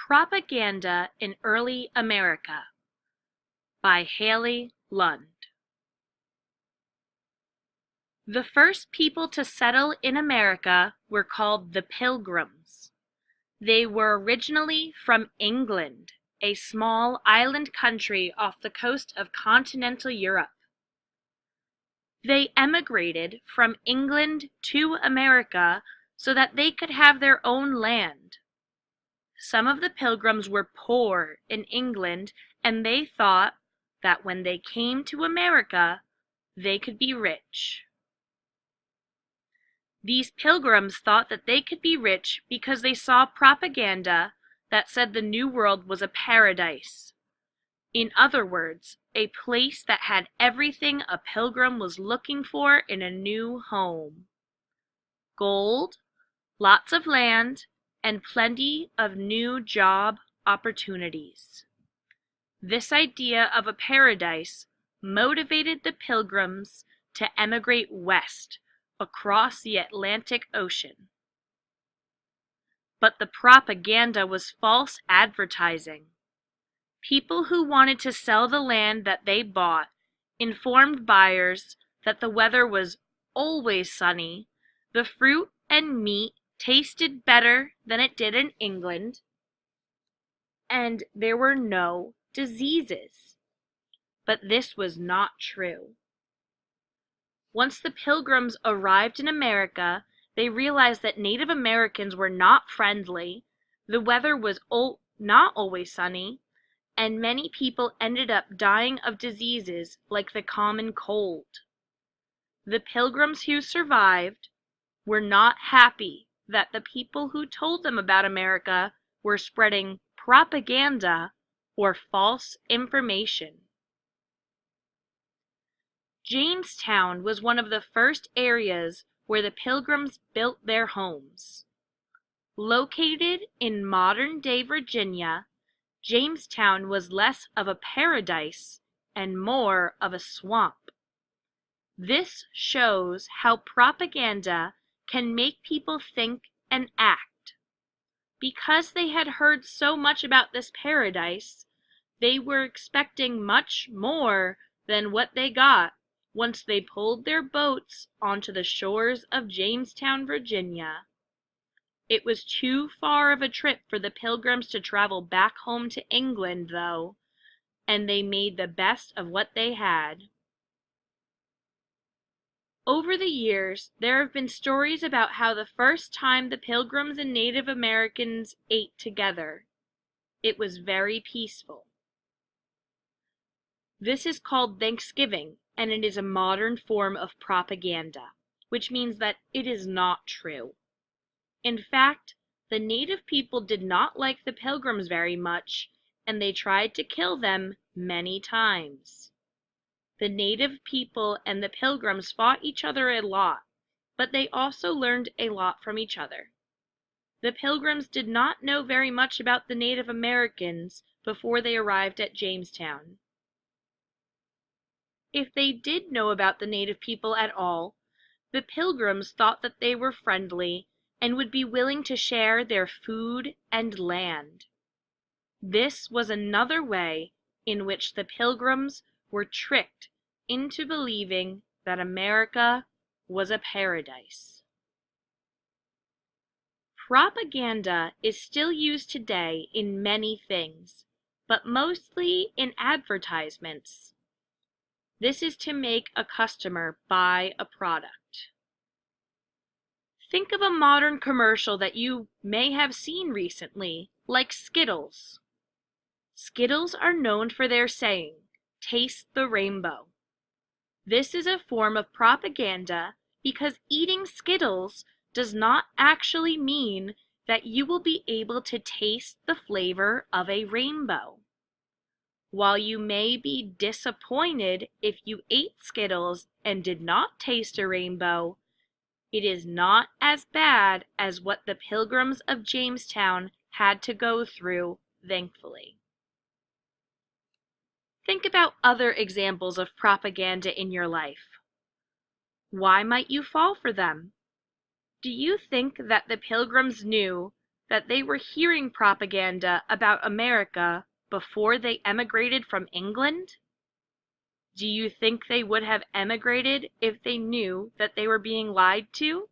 Propaganda in Early America by Haley Lund. The first people to settle in America were called the Pilgrims. They were originally from England, a small island country off the coast of continental Europe. They emigrated from England to America so that they could have their own land. Some of the Pilgrims were poor in England, and they thought that when they came to America, they could be rich. These Pilgrims thought that they could be rich because they saw propaganda that said the New World was a paradise. In other words, a place that had everything a pilgrim was looking for in a new home: gold, lots of land, and plenty of new job opportunities. This idea of a paradise motivated the Pilgrims to emigrate west across the Atlantic Ocean. But the propaganda was false advertising. People who wanted to sell the land that they bought informed buyers that the weather was always sunny, the fruit and meat tasted better than it did in England, and there were no diseases. But this was not true. Once the Pilgrims arrived in America, they realized that Native Americans were not friendly, the weather was not always sunny, and many people ended up dying of diseases like the common cold. The Pilgrims who survived were not happy that the people who told them about America were spreading propaganda or false information. Jamestown was one of the first areas where the Pilgrims built their homes. Located in modern-day Virginia, Jamestown was less of a paradise and more of a swamp. This shows how propaganda can make people think and act. Because they had heard so much about this paradise, they were expecting much more than what they got once they pulled their boats onto the shores of Jamestown, Virginia. It was too far of a trip for the Pilgrims to travel back home to England, though, and they made the best of what they had. Over the years, there have been stories about how the first time the Pilgrims and Native Americans ate together, it was very peaceful. This is called Thanksgiving, and it is a modern form of propaganda, which means that it is not true. In fact, the native people did not like the Pilgrims very much, and they tried to kill them many times. The native people and the Pilgrims fought each other a lot, but they also learned a lot from each other. The Pilgrims did not know very much about the Native Americans before they arrived at Jamestown. If they did know about the native people at all, the Pilgrims thought that they were friendly and would be willing to share their food and land. This was another way in which the Pilgrims were tricked into believing that America was a paradise. Propaganda is still used today in many things, but mostly in advertisements. This is to make a customer buy a product. Think of a modern commercial that you may have seen recently, like Skittles. Skittles are known for their saying, "Taste the rainbow." This is a form of propaganda because eating Skittles does not actually mean that you will be able to taste the flavor of a rainbow. While you may be disappointed if you ate Skittles and did not taste a rainbow, it is not as bad as what the Pilgrims of Jamestown had to go through, thankfully. Think about other examples of propaganda in your life. Why might you fall for them? Do you think that the Pilgrims knew that they were hearing propaganda about America before they emigrated from England? Do you think they would have emigrated if they knew that they were being lied to?